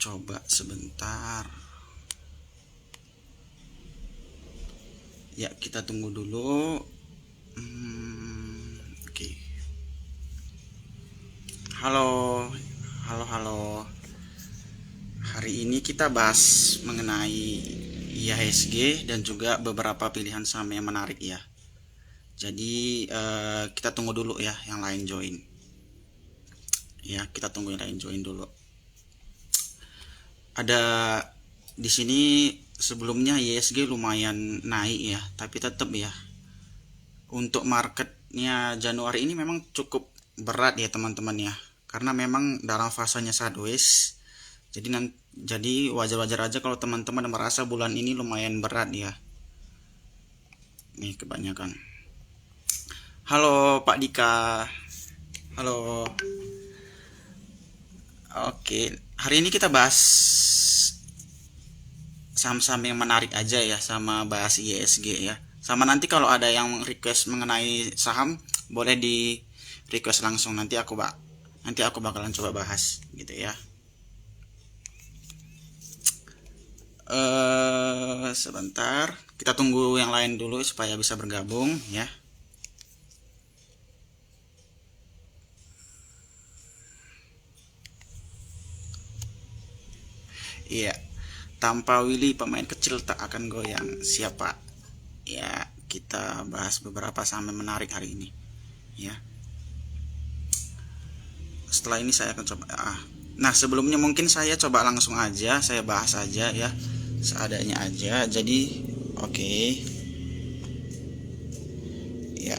Coba sebentar. Ya, kita tunggu dulu. Oke. Halo, halo, halo. Hari ini kita bahas mengenai IHSG dan juga beberapa pilihan saham yang menarik ya. Jadi kita tunggu dulu ya yang lain join. Ya, kita tunggu yang lain join dulu. Ada di sini sebelumnya IHSG lumayan naik ya, tapi tetap ya. Untuk marketnya Januari ini memang cukup berat ya teman-teman ya, karena memang dalam fasenya sideways. Jadi wajar-wajar aja kalau teman-teman merasa bulan ini lumayan berat ya. Nih kebanyakan. Halo Pak Dika. Halo. Oke, hari ini kita bahas saham-saham yang menarik aja ya, sama bahas ISG ya. Sama nanti kalau ada yang request mengenai saham, boleh di request langsung, nanti aku bakalan coba bahas gitu ya. Sebentar, kita tunggu yang lain dulu supaya bisa bergabung ya. Iya, tanpa Willy pemain kecil tak akan goyang. Siapa? Ya, kita bahas beberapa saham yang menarik hari ini ya. Setelah ini saya akan coba nah, sebelumnya mungkin saya coba langsung aja, saya bahas aja ya, seadanya aja. Jadi oke. Ya,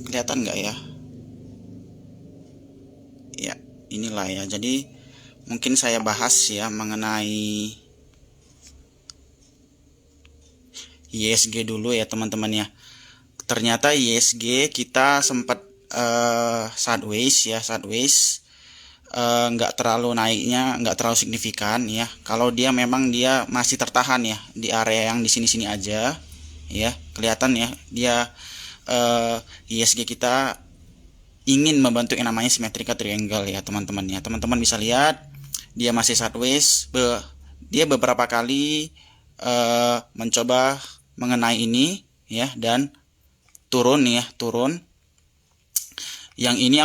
kelihatan nggak ya? Ya, inilah ya. Jadi mungkin saya bahas ya mengenai ISG dulu ya teman-teman ya. Ternyata ISG kita sempat sideways ya, nggak terlalu naiknya, nggak terlalu signifikan ya. Kalau dia memang dia masih tertahan ya di area yang di sini-sini aja ya, kelihatan ya dia ISG kita ingin membentuk yang namanya symmetrical triangle ya teman-teman ya. Teman-teman bisa lihat dia masih sideways, dia beberapa kali mencoba mengenai ini ya, dan turun ya, turun. Yang ini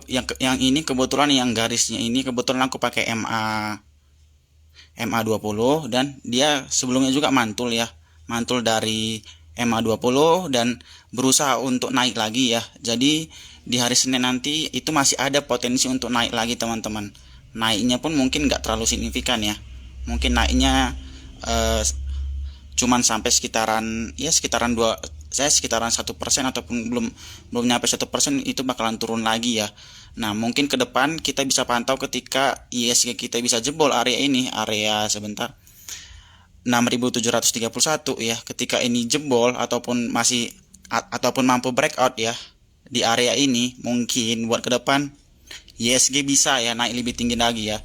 yang ini kebetulan yang garisnya ini kebetulan aku pakai MA20, dan dia sebelumnya juga mantul ya. Mantul dari MA20 dan berusaha untuk naik lagi ya. Jadi di hari Senin nanti itu masih ada potensi untuk naik lagi teman-teman. Naiknya pun mungkin nggak terlalu signifikan ya. Mungkin naiknya cuman sampai sekitaran 1% ataupun belum nyampe 1%, itu bakalan turun lagi ya. Nah, mungkin ke depan kita bisa pantau ketika ISG kita bisa jebol area sebentar 6.731 ya. Ketika ini jebol ataupun mampu breakout ya di area ini, mungkin buat ke depan ISG bisa ya naik lebih tinggi lagi ya.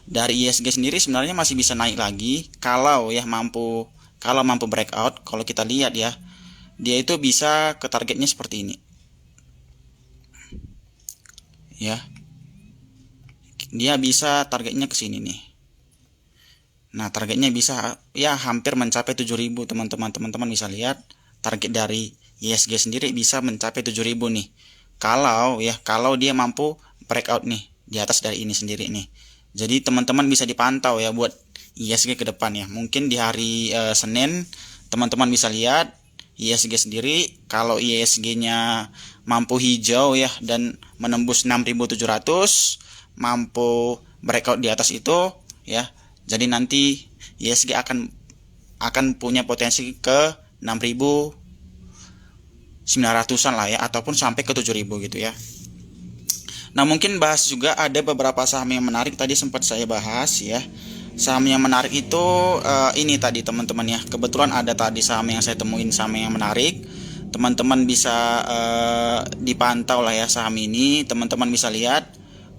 Dari ISG sendiri sebenarnya masih bisa naik lagi kalau mampu breakout. Kalau kita lihat ya, dia itu bisa ke targetnya seperti ini ya. Dia bisa targetnya ke sini nih. Nah, targetnya bisa ya hampir mencapai 7.000 teman-teman. Teman-teman bisa lihat target dari ISG sendiri bisa mencapai 7.000 nih. Kalau dia mampu breakout nih di atas dari ini sendiri nih. Jadi teman-teman bisa dipantau ya buat ISG ke depan ya. Mungkin di hari Senin teman-teman bisa lihat ISG sendiri, kalau ISG-nya mampu hijau ya dan menembus 6.700, mampu breakout di atas itu ya. Jadi nanti ISG akan punya potensi ke 6.900-an lah ya, ataupun sampai ke 7.000 gitu ya. Nah, mungkin bahas juga ada beberapa saham yang menarik tadi sempat saya bahas ya. Saham yang menarik itu ini tadi teman-teman ya. Kebetulan ada tadi saham yang saya temuin, saham yang menarik. Teman-teman bisa dipantau lah ya saham ini. Teman-teman bisa lihat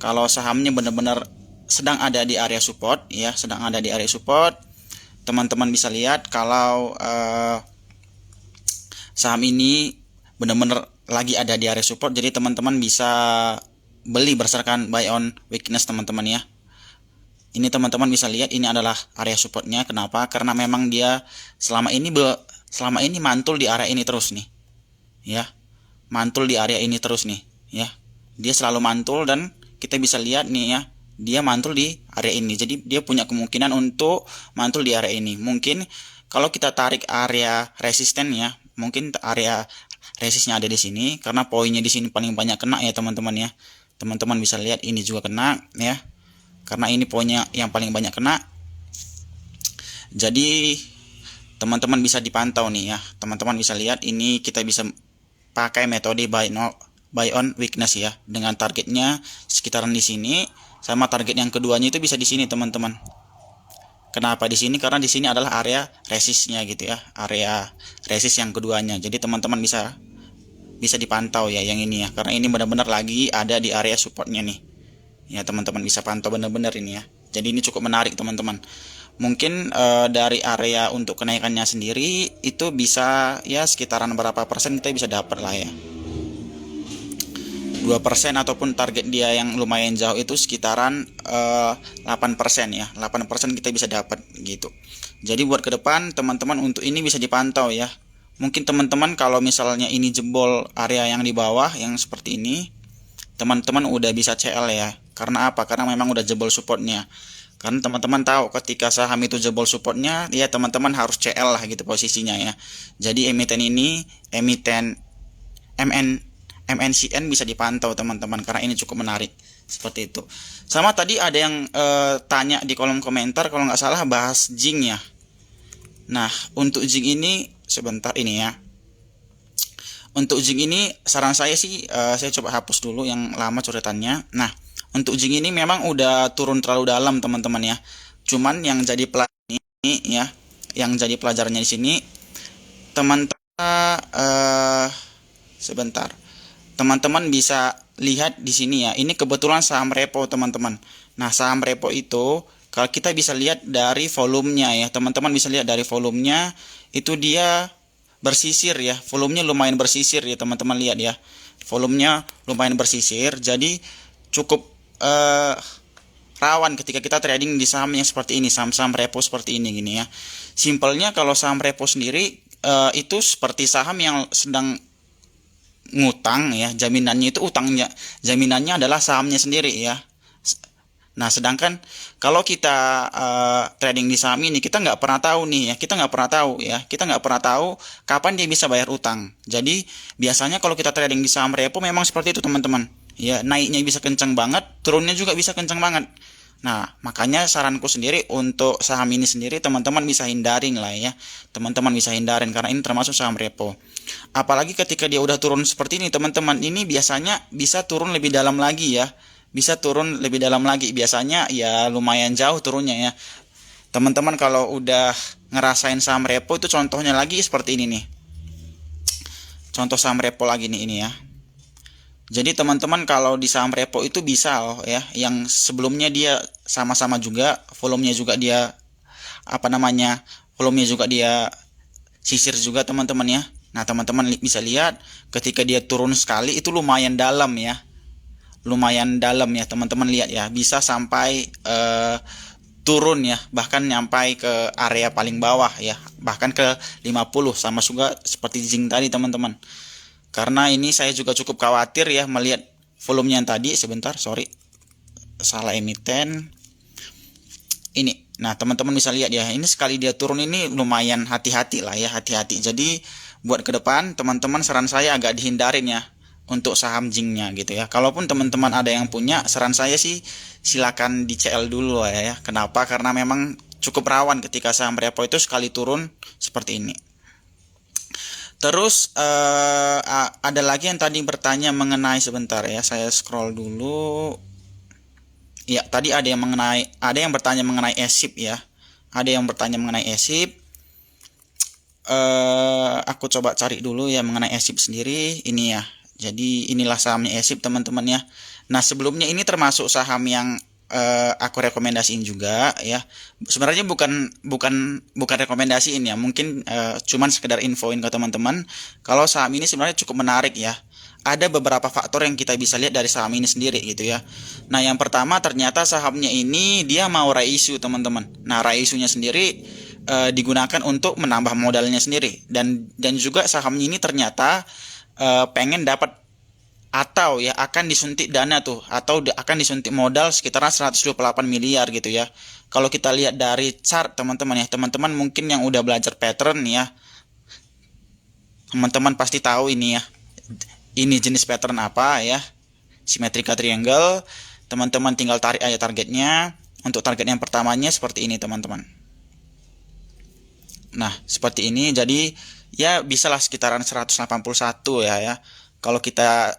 kalau sahamnya benar-benar sedang ada di area support ya, sedang ada di area support. Teman-teman bisa lihat kalau saham ini benar-benar lagi ada di area support. Jadi teman-teman bisa beli berdasarkan buy on weakness teman-teman ya. Ini teman-teman bisa lihat ini adalah area supportnya. Kenapa? Karena memang dia selama ini mantul di area ini terus nih, ya, mantul di area ini terus nih, ya. Dia selalu mantul dan kita bisa lihat nih ya, dia mantul di area ini. Jadi dia punya kemungkinan untuk mantul di area ini. Mungkin kalau kita tarik area resistennya, mungkin area resistnya ada di sini karena poinnya di sini paling banyak kena ya teman-teman ya. Teman-teman bisa lihat ini juga kena ya. Karena ini poinnya yang paling banyak kena. Jadi teman-teman bisa dipantau nih ya. Teman-teman bisa lihat ini kita bisa pakai metode buy on weakness ya, dengan targetnya sekitaran di sini, sama target yang keduanya itu bisa di sini teman-teman. Kenapa di sini? Karena di sini adalah area resistnya gitu ya, area resist yang keduanya. Jadi teman-teman bisa dipantau ya yang ini ya, karena ini benar-benar lagi ada di area supportnya nih. Ya teman-teman bisa pantau benar-benar ini ya. Jadi ini cukup menarik teman-teman. Mungkin dari area untuk kenaikannya sendiri itu bisa ya sekitaran berapa persen kita bisa dapat lah ya. 2% ataupun target dia yang lumayan jauh itu sekitaran 8% ya. 8% kita bisa dapat gitu. Jadi buat ke depan teman-teman untuk ini bisa dipantau ya. Mungkin teman-teman kalau misalnya ini jebol area yang di bawah yang seperti ini, teman-teman udah bisa CL ya. Karena apa? Karena memang udah jebol supportnya. Karena teman-teman tahu ketika saham itu jebol supportnya, ya teman-teman harus CL lah gitu posisinya ya. Jadi emiten ini, emiten MNCN bisa dipantau teman-teman, karena ini cukup menarik seperti itu. Sama tadi ada yang tanya di kolom komentar kalau nggak salah bahas Jing ya. Nah untuk Jing ini sebentar ini ya. Untuk Jing ini saran saya sih saya coba hapus dulu yang lama coretannya. Nah untuk Jing ini memang udah turun terlalu dalam teman-teman ya. Cuman yang jadi pelajaran ini ya, yang jadi pelajarannya di sini teman-teman sebentar. Teman-teman bisa lihat di sini ya. Ini kebetulan saham repo teman-teman. Nah saham repo itu kalau kita bisa lihat dari volumenya ya, teman-teman bisa lihat dari volumenya itu dia bersisir ya, volumenya lumayan bersisir ya teman-teman lihat ya, volumenya lumayan bersisir, jadi cukup rawan ketika kita trading di saham yang seperti ini, saham-saham repo seperti ini gini ya. Simpelnya kalau saham repo sendiri itu seperti saham yang sedang ngutang ya, jaminannya itu utangnya, jaminannya adalah sahamnya sendiri ya. Nah, sedangkan kalau kita trading di saham ini, kita nggak pernah tahu nih ya, kita nggak pernah tahu kapan dia bisa bayar utang. Jadi biasanya kalau kita trading di saham repo memang seperti itu teman-teman. Ya, naiknya bisa kencang banget, turunnya juga bisa kencang banget. Nah, makanya saranku sendiri untuk saham ini sendiri teman-teman bisa hindarin lah ya. Teman-teman bisa hindarin karena ini termasuk saham repo. Apalagi ketika dia udah turun seperti ini teman-teman, ini biasanya bisa turun lebih dalam lagi ya. Bisa turun lebih dalam lagi, biasanya ya lumayan jauh turunnya ya. Teman-teman kalau udah ngerasain saham repo itu contohnya lagi seperti ini nih. Contoh saham repo lagi nih ini ya. Jadi teman-teman kalau di saham repo itu bisa loh ya, yang sebelumnya dia sama-sama juga volumenya juga dia volumenya juga dia sisir juga teman-teman ya. Nah teman-teman bisa lihat ketika dia turun sekali itu lumayan dalam ya, teman-teman lihat ya, bisa sampai turun ya, bahkan nyampai ke area paling bawah ya, bahkan ke 50, sama juga seperti Jing tadi teman-teman. Karena ini saya juga cukup khawatir ya melihat volumenya yang tadi, sebentar sorry salah emiten ini. Nah teman-teman bisa lihat ya, ini sekali dia turun ini lumayan hati-hati lah ya, hati-hati. Jadi buat ke depan teman-teman saran saya agak dihindarin ya untuk saham Jingnya gitu ya. Kalaupun teman-teman ada yang punya, saran saya sih silakan di CL dulu ya. Kenapa? Karena memang cukup rawan ketika saham repo itu sekali turun seperti ini. Terus ada lagi yang tadi bertanya mengenai, sebentar ya, saya scroll dulu. Ya, tadi ada yang bertanya mengenai ESIP ya. Ada yang bertanya mengenai ESIP. Aku coba cari dulu ya mengenai ESIP sendiri ini ya. Jadi inilah sahamnya ESIP teman-teman ya. Nah sebelumnya ini termasuk saham yang aku rekomendasiin juga ya. Sebenarnya bukan rekomendasiin ya, mungkin cuman sekedar infoin ke teman-teman kalau saham ini sebenarnya cukup menarik ya. Ada beberapa faktor yang kita bisa lihat dari saham ini sendiri gitu ya. Nah, yang pertama ternyata sahamnya ini dia mau raise issue teman-teman. Nah, raise issue-nya sendiri digunakan untuk menambah modalnya sendiri, dan juga sahamnya ini ternyata pengen dapat atau ya akan disuntik dana tuh, atau akan disuntik modal sekitaran 128 miliar gitu ya. Kalau kita lihat dari chart teman-teman ya, teman-teman mungkin yang udah belajar pattern ya, teman-teman pasti tahu ini ya. Ini jenis pattern apa ya? Symmetrical triangle. Teman-teman tinggal tarik aja targetnya. Untuk target yang pertamanya seperti ini teman-teman. Nah, seperti ini. Jadi ya bisalah sekitaran 181 ya. Kalau kita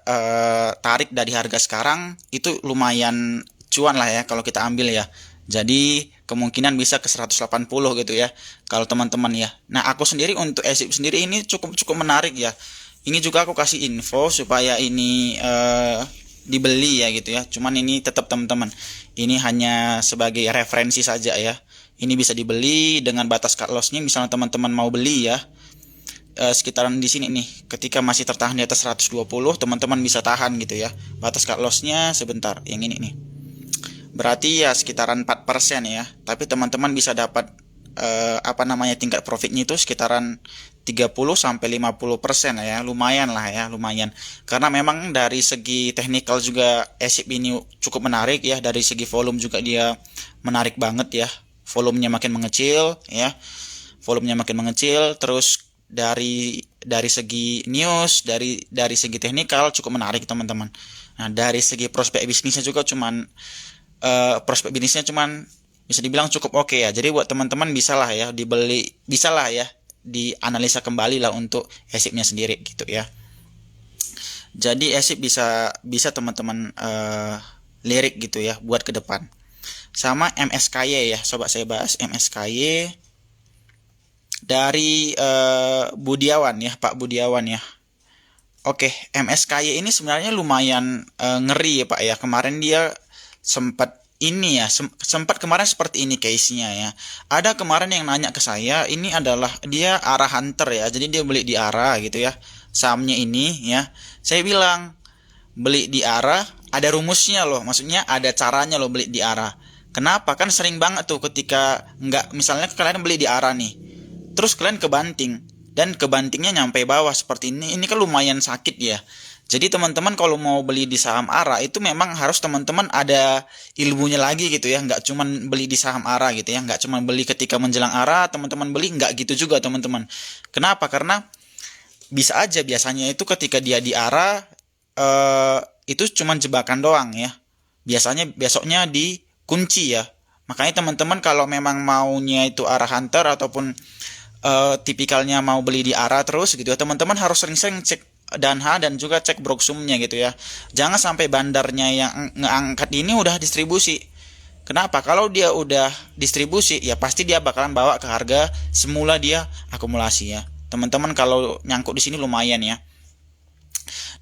tarik dari harga sekarang itu lumayan cuan lah ya kalau kita ambil ya. Jadi kemungkinan bisa ke 180 gitu ya kalau teman-teman ya. Nah, aku sendiri untuk ASIP sendiri ini cukup menarik ya. Ini juga aku kasih info supaya ini dibeli ya gitu ya. Cuman ini tetap teman-teman, ini hanya sebagai referensi saja ya. Ini bisa dibeli dengan batas cut loss-nya, misalnya teman-teman mau beli ya. Sekitaran di sini nih, ketika masih tertahan di atas 120, teman-teman bisa tahan gitu ya. Batas cut loss-nya sebentar, yang ini nih. Berarti ya sekitaran 4% ya. Tapi teman-teman bisa dapat tingkat profitnya itu sekitaran 30-50% ya. Lumayan lah ya, lumayan. Karena memang dari segi teknikal juga ASIP ini cukup menarik ya. Dari segi volume juga dia menarik banget ya. Volumenya makin mengecil ya. Volumenya makin mengecil, terus dari segi news, dari segi teknikal cukup menarik teman-teman. Nah, dari segi prospek bisnisnya juga bisa dibilang cukup oke ya. Jadi buat teman-teman bisalah ya dibeli, bisalah ya dianalisa kembali lah untuk ASIP-nya sendiri gitu ya. Jadi ASIP bisa teman-teman lirik gitu ya buat ke depan. Sama MSKY ya, sobat saya bahas MSKY dari Budiawan ya, Pak Budiawan ya. Oke, MSKY ini sebenarnya lumayan ngeri ya Pak ya. Kemarin dia sempat kemarin seperti ini case-nya ya. Ada kemarin yang nanya ke saya, ini adalah dia ARA Hunter ya. Jadi dia beli di ARA gitu ya. Sahamnya ini ya. Saya bilang beli di ARA ada rumusnya loh. Maksudnya ada caranya loh beli di ARA. Kenapa? Kan sering banget tuh ketika misalnya kalian beli di ARA nih. Terus kalian kebanting dan kebantingnya nyampe bawah seperti ini. Ini kan lumayan sakit ya. Jadi teman-teman kalau mau beli di saham ARA itu memang harus teman-teman ada ilmunya lagi gitu ya. Nggak cuman beli di saham ARA gitu ya. Nggak cuman beli ketika menjelang ARA teman-teman beli, nggak gitu juga teman-teman. Kenapa? Karena bisa aja biasanya itu ketika dia di ARA itu cuman jebakan doang ya. Biasanya besoknya dikunci ya. Makanya teman-teman kalau memang maunya itu ARA Hunter ataupun tipikalnya mau beli di ARA terus gitu ya, teman-teman harus sering-sering cek Danha dan juga cek broksumnya gitu ya. Jangan sampai bandarnya yang ngeangkat ini udah distribusi. Kenapa? Kalau dia udah distribusi ya pasti dia bakalan bawa ke harga semula dia akumulasi ya. Teman-teman kalau nyangkut di sini lumayan ya.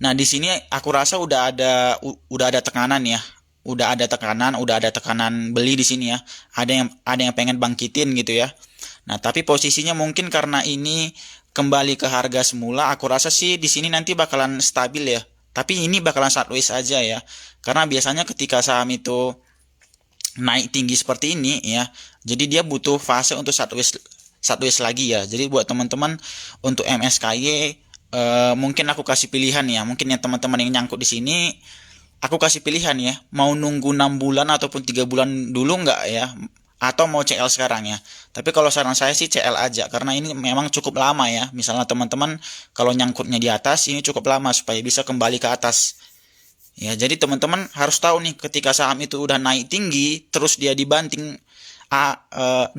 Nah, di sini aku rasa udah ada tekanan ya. Udah ada tekanan beli di sini ya. Ada yang pengen bangkitin gitu ya. Nah, tapi posisinya mungkin karena ini kembali ke harga semula, aku rasa sih di sini nanti bakalan stabil ya. Tapi ini bakalan sideways aja ya. Karena biasanya ketika saham itu naik tinggi seperti ini ya, jadi dia butuh fase untuk sideways lagi ya. Jadi buat teman-teman untuk MSKY mungkin aku kasih pilihan ya. Mungkin yang teman-teman yang nyangkut di sini aku kasih pilihan ya. Mau nunggu 6 bulan ataupun 3 bulan dulu nggak ya? Atau mau CL sekarang ya. Tapi kalau saran saya sih CL aja karena ini memang cukup lama ya. Misalnya teman-teman kalau nyangkutnya di atas ini cukup lama supaya bisa kembali ke atas. Ya, jadi teman-teman harus tahu nih ketika saham itu udah naik tinggi terus dia dibanting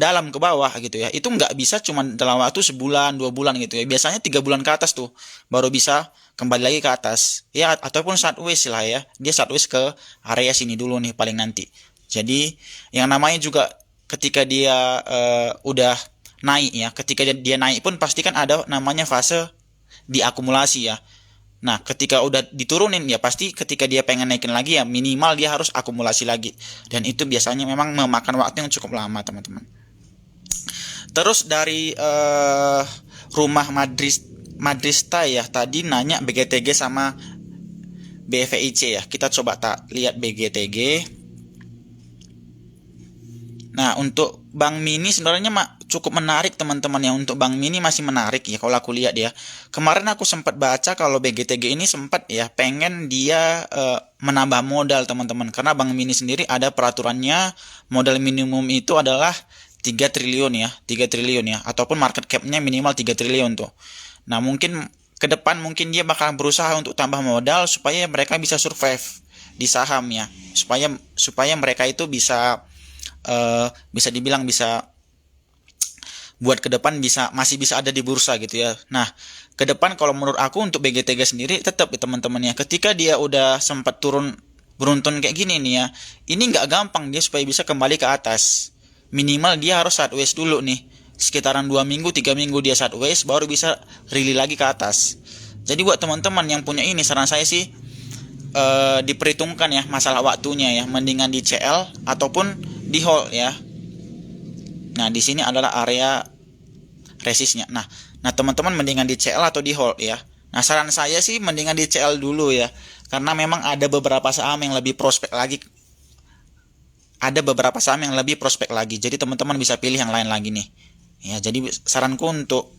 dalam ke bawah gitu ya. Itu nggak bisa cuma dalam waktu sebulan, 2 bulan gitu ya. Biasanya 3 bulan ke atas tuh baru bisa kembali lagi ke atas. Ya, ataupun sideways lah ya. Dia sideways ke area sini dulu nih paling nanti. Jadi yang namanya juga ketika dia udah naik ya, ketika dia naik pun pasti kan ada namanya fase diakumulasi ya. Nah, ketika udah diturunin ya pasti ketika dia pengen naikin lagi ya minimal dia harus akumulasi lagi. Dan itu biasanya memang memakan waktu yang cukup lama, teman-teman. Terus dari rumah Madrista ya tadi nanya BGTG sama BVIC ya. Kita coba lihat BGTG. Nah, untuk Bank Mini sebenarnya cukup menarik, teman-teman ya. Untuk Bank Mini masih menarik ya kalau aku lihat ya. Kemarin aku sempat baca kalau BGTG ini sempat ya pengen dia menambah modal, teman-teman. Karena Bank Mini sendiri ada peraturannya, modal minimum itu adalah 3 triliun ya, 3 triliun ya, ataupun market cap-nya minimal 3 triliun tuh. Nah, mungkin ke depan mungkin dia bakal berusaha untuk tambah modal supaya mereka bisa survive di saham ya. Supaya mereka itu bisa dibilang bisa buat ke depan masih bisa ada di bursa gitu ya. Nah, ke depan kalau menurut aku untuk BGTG sendiri tetap ya teman-teman ya. Ketika dia udah sempat turun beruntun kayak gini nih ya, ini nggak gampang dia supaya bisa kembali ke atas. Minimal dia harus sideways dulu nih. Sekitaran 2 minggu, 3 minggu dia sideways baru bisa rally lagi ke atas. Jadi buat teman-teman yang punya ini saran saya sih diperhitungkan ya masalah waktunya ya, mendingan di CL ataupun di hold ya. Nah, di sini adalah area resistnya. Nah teman-teman mendingan di CL atau di hold ya. Nah, saran saya sih mendingan di CL dulu ya. Karena memang ada beberapa saham yang lebih prospek lagi. Jadi teman-teman bisa pilih yang lain lagi nih. Ya, jadi saranku untuk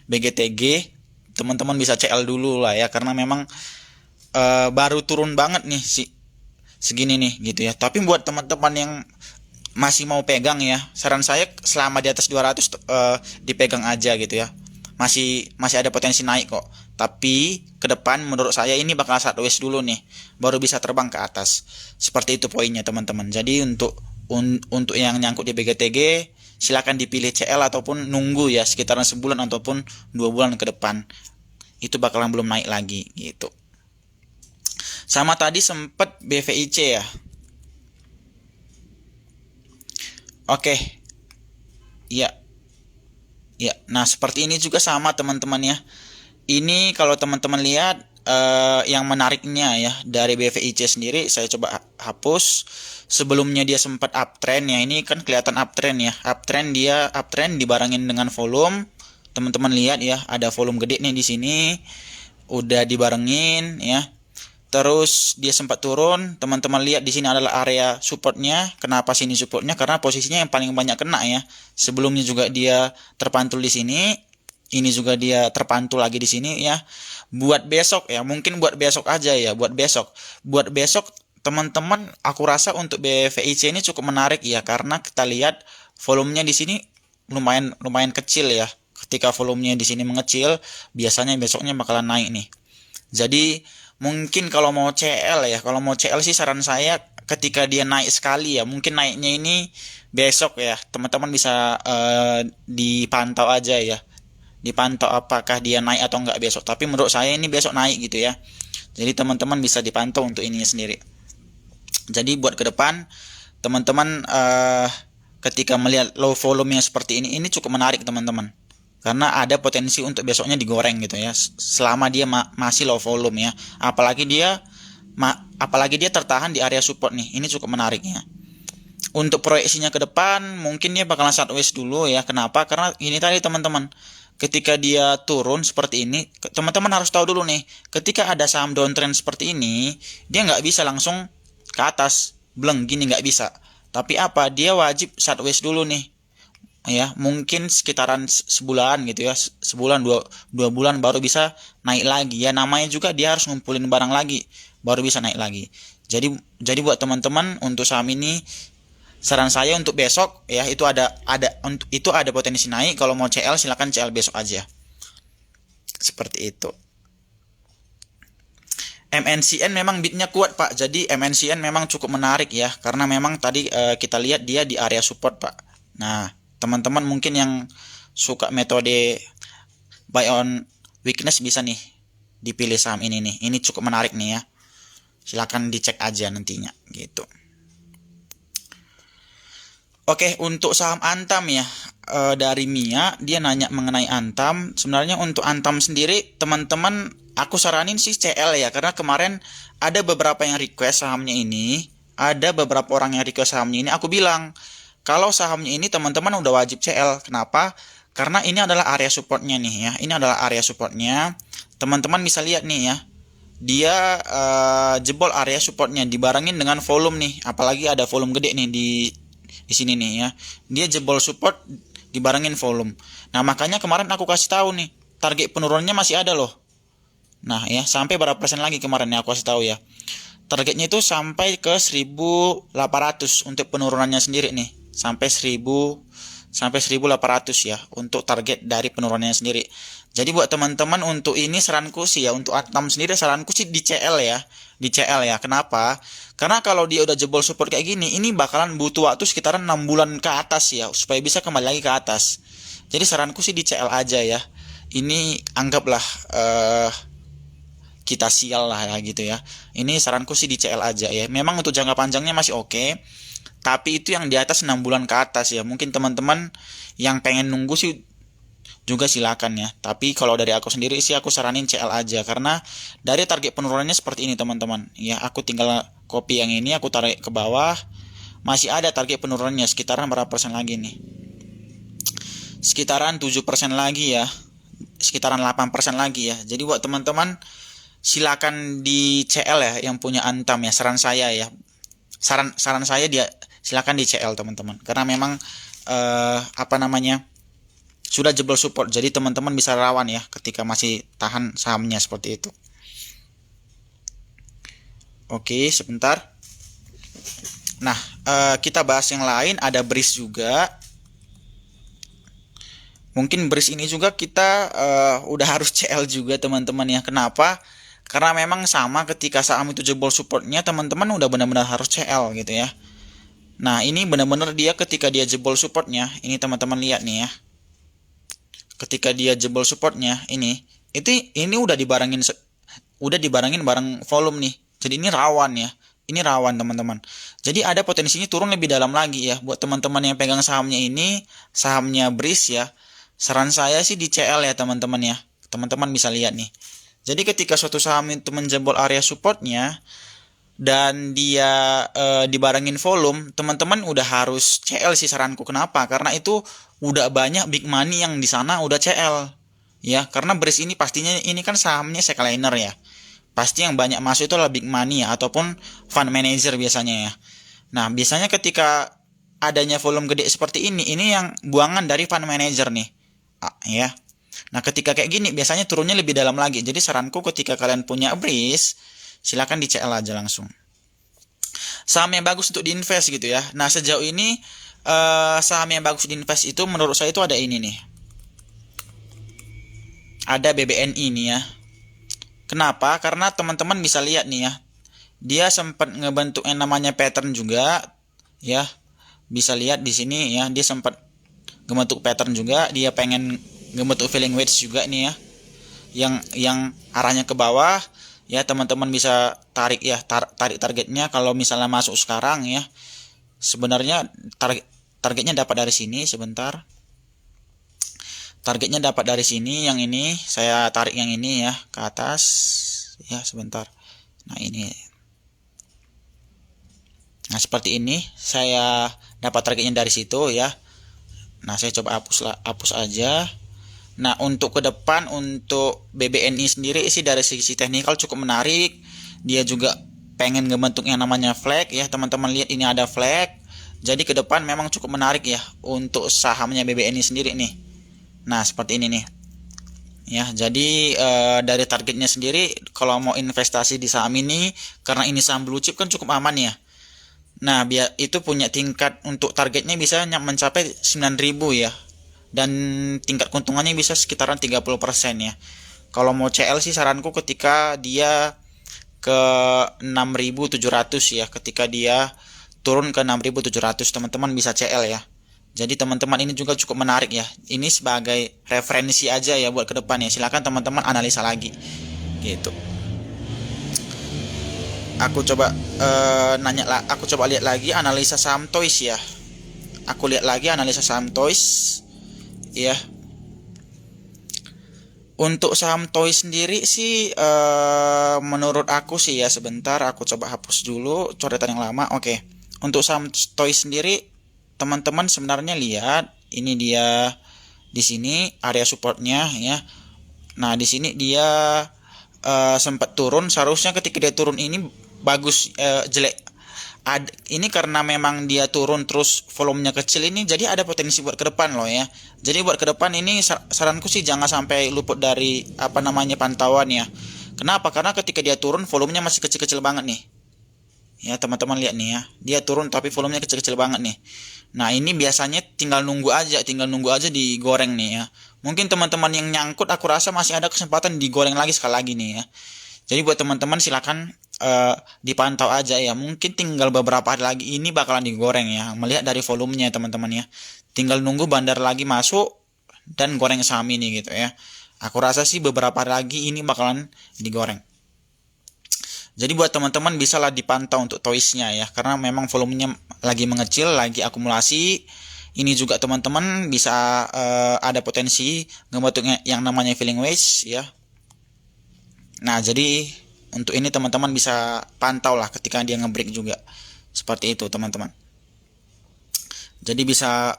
BGTG teman-teman bisa CL dulu lah ya karena memang baru turun banget nih segini nih gitu ya. Tapi buat teman-teman yang masih mau pegang ya, saran saya selama di atas 200 dipegang aja gitu ya. Masih ada potensi naik kok. Tapi ke depan menurut saya ini bakal sideways dulu nih, baru bisa terbang ke atas. Seperti itu poinnya teman-teman. Jadi untuk yang nyangkut di BGTG silakan dipilih CL ataupun nunggu ya sekitaran sebulan ataupun 2 bulan ke depan. Itu bakalan belum naik lagi gitu. Sama tadi sempat BVIC ya. Oke. Ya. Ya, nah seperti ini juga sama teman-teman ya. Ini kalau teman-teman lihat yang menariknya ya dari BVIC sendiri saya coba hapus. Sebelumnya dia sempat uptrend ya. Ini kan kelihatan uptrend ya. Uptrend dibarengin dengan volume. Teman-teman lihat ya, ada volume gede nih di sini. Udah dibarengin ya. Terus dia sempat turun, teman-teman lihat di sini adalah area supportnya. Kenapa sini supportnya? Karena posisinya yang paling banyak kena ya. Sebelumnya juga dia terpantul di sini, ini juga dia terpantul lagi di sini ya. Buat besok ya, mungkin buat besok aja ya, buat besok teman-teman, aku rasa untuk BVIC ini cukup menarik ya, karena kita lihat volumenya di sini lumayan kecil ya. Ketika volumenya di sini mengecil, biasanya besoknya bakalan naik nih. Jadi mungkin kalau mau CL sih saran saya ketika dia naik sekali ya, mungkin naiknya ini besok ya, teman-teman bisa dipantau aja ya. Dipantau apakah dia naik atau enggak besok. Tapi menurut saya ini besok naik gitu ya. Jadi teman-teman bisa dipantau untuk ininya sendiri. Jadi buat ke depan teman-teman ketika melihat low volume yang seperti ini cukup menarik teman-teman. Karena ada potensi untuk besoknya digoreng gitu ya. Selama dia masih low volume ya. Apalagi dia tertahan di area support nih. Ini cukup menarik ya. Untuk proyeksinya ke depan mungkin dia bakalan sideways dulu ya. Kenapa? Karena ini tadi teman-teman, ketika dia turun seperti ini, teman-teman harus tahu dulu nih, ketika ada saham downtrend seperti ini, dia nggak bisa langsung ke atas bleng gini, nggak bisa. Tapi apa? Dia wajib sideways dulu nih ya, mungkin sekitaran sebulan gitu ya, sebulan dua bulan baru bisa naik lagi ya. Namanya juga dia harus ngumpulin barang lagi baru bisa naik lagi. Jadi buat teman-teman untuk saham ini saran saya untuk besok ya, itu ada potensi naik. Kalau mau CL silakan CL besok aja, seperti itu. MNCN memang bitnya kuat Pak, jadi MNCN memang cukup menarik ya, karena memang tadi kita lihat dia di area support Pak. Nah teman-teman mungkin yang suka metode buy on weakness bisa nih dipilih saham ini nih. Ini cukup menarik nih ya. Silakan dicek aja nantinya gitu. Oke, untuk saham Antam ya, dari Mia dia nanya mengenai Antam. Sebenarnya untuk Antam sendiri teman-teman Aku saranin sih CL ya, karena kemarin ada beberapa yang request sahamnya ini, ada beberapa orang yang request sahamnya ini. Aku bilang kalau sahamnya ini teman-teman udah wajib CL. Kenapa? Karena ini adalah area supportnya nih ya. Ini adalah area supportnya. Teman-teman bisa lihat nih ya. Dia jebol area supportnya dibarengin dengan volume nih. Apalagi ada volume gede nih di sini nih ya. Dia jebol support dibarengin volume. Nah makanya kemarin aku kasih tahu nih, target penurunannya masih ada loh. Nah ya, sampai berapa persen lagi kemarin ya aku kasih tahu ya. Targetnya itu sampai ke 1800 untuk penurunannya sendiri nih. Sampai 1800 ya untuk target dari penurunannya sendiri. Jadi buat teman-teman untuk ini saranku sih ya, untuk Antam sendiri saranku sih di CL ya. Di CL ya. Kenapa? Karena kalau dia udah jebol support kayak gini, ini bakalan butuh waktu sekitaran 6 bulan ke atas ya supaya bisa kembali lagi ke atas. Jadi saranku sih di CL aja ya. Ini anggaplah kita sial lah ya gitu ya. Ini saranku sih di CL aja ya. Memang untuk jangka panjangnya masih oke, tapi itu yang di atas 6 bulan ke atas ya. Mungkin teman-teman yang pengen nunggu sih juga silakan ya. Tapi kalau dari aku sendiri sih aku saranin CL aja, karena dari target penurunannya seperti ini teman-teman. Ya, aku tinggal copy yang ini, aku tarik ke bawah. Masih ada target penurunannya sekitaran berapa persen lagi nih? Sekitaran 7% lagi ya. Sekitaran 8% lagi ya. Jadi buat teman-teman silakan di CL ya yang punya Antam ya, saran saya ya. Saran saya dia silakan di CL teman-teman. Karena memang sudah jebol support, jadi teman-teman bisa rawan ya ketika masih tahan sahamnya seperti itu. Oke, sebentar. Nah, kita bahas yang lain. Ada BRIS juga. Mungkin BRIS ini juga kita udah harus CL juga teman-teman ya. Kenapa? Karena memang sama, ketika saham itu jebol supportnya, teman-teman udah benar-benar harus CL gitu ya. Nah, ini benar-benar dia ketika dia jebol supportnya, ini teman-teman lihat nih ya. Ketika dia jebol supportnya ini udah dibarengin bareng volume nih. Jadi ini rawan ya. Ini rawan teman-teman. Jadi ada potensinya turun lebih dalam lagi ya. Buat teman-teman yang pegang sahamnya ini, sahamnya BRIS ya, saran saya sih di CL ya teman-teman ya. Teman-teman bisa lihat nih. Jadi ketika suatu saham itu menjebol area supportnya dan dia dibarengin volume, teman-teman udah harus CL sih saranku. Kenapa? Karena itu udah banyak big money yang di sana udah CL. Ya, karena BRIS ini pastinya ini kan sahamnya secliner ya. Pasti yang banyak masuk itu adalah big money ya, ataupun fund manager biasanya ya. Nah, biasanya ketika adanya volume gede seperti ini yang buangan dari fund manager nih. Ya. Nah, ketika kayak gini biasanya turunnya lebih dalam lagi. Jadi saranku ketika kalian punya BRIS, silakan di CL aja langsung. Saham yang bagus untuk diinvest gitu ya. Nah, sejauh ini saham yang bagus diinvest itu menurut saya itu ada ini nih. Ada BBNI nih ya. Kenapa? Karena teman-teman bisa lihat nih ya. Dia sempat ngebentuk yang namanya pattern juga ya. Bisa lihat di sini ya, dia sempat ngebentuk pattern juga. Dia pengen ngebentuk falling wedge juga nih ya. Yang arahnya ke bawah ya, teman-teman bisa tarik ya, tarik targetnya kalau misalnya masuk sekarang ya. Sebenarnya targetnya dapat dari sini sebentar. Targetnya dapat dari sini, yang ini saya tarik yang ini ya ke atas ya sebentar. Nah, ini. Nah, seperti ini saya dapat targetnya dari situ ya. Nah, saya coba hapus aja. Nah, untuk ke depan untuk BBNI sendiri sih dari sisi teknikal cukup menarik. Dia juga pengen ngebentuk yang namanya flag ya. Teman-teman lihat ini ada flag. Jadi ke depan memang cukup menarik ya untuk sahamnya BBNI sendiri nih. Nah, seperti ini nih. Ya, jadi dari targetnya sendiri kalau mau investasi di saham ini, karena ini saham blue chip kan cukup aman ya. Nah, biar itu punya tingkat untuk targetnya bisa mencapai 9.000 ya. Dan tingkat keuntungannya bisa sekitaran 30% ya. Kalau mau CL sih saranku ketika dia ke 6.700 ya, ketika dia turun ke 6.700 teman-teman bisa CL ya. Jadi teman-teman ini juga cukup menarik ya. Ini sebagai referensi aja ya buat ke depan ya. Silakan teman-teman analisa lagi. Gitu. Aku coba aku coba lihat lagi analisa saham Toys ya. Aku lihat lagi analisa saham Toys ya. Untuk saham Toy sendiri sih, menurut aku sih ya, sebentar aku coba hapus dulu coretan yang lama. Oke. Untuk saham Toy sendiri, teman-teman sebenarnya lihat ini dia di sini area supportnya ya. Nah, di sini dia sempat turun. Seharusnya ketika dia turun ini bagus, jelek. Ini karena memang dia turun terus volumenya kecil ini, jadi ada potensi buat ke depan loh ya. Jadi buat ke depan ini saranku sih jangan sampai luput dari apa namanya pantauan ya. Kenapa? Karena ketika dia turun volumenya masih kecil-kecil banget nih. Ya teman-teman lihat nih ya, dia turun tapi volumenya kecil-kecil banget nih. Nah ini biasanya tinggal nunggu aja digoreng nih ya. Mungkin teman-teman yang nyangkut aku rasa masih ada kesempatan digoreng lagi sekali lagi nih ya. Jadi buat teman-teman silakan dipantau aja ya. Mungkin tinggal beberapa hari lagi ini bakalan digoreng ya. Melihat dari volumenya teman-teman ya. Tinggal nunggu bandar lagi masuk dan goreng saham ini gitu ya. Aku rasa sih beberapa hari lagi ini bakalan digoreng. Jadi buat teman-teman bisalah dipantau untuk toys-nya ya, karena memang volumenya lagi mengecil, lagi akumulasi. Ini juga teman-teman bisa ada potensi ngebentuk yang namanya filling wedge ya. Nah, jadi untuk ini teman-teman bisa pantau lah ketika dia ngebreak juga. Seperti itu teman-teman. Jadi bisa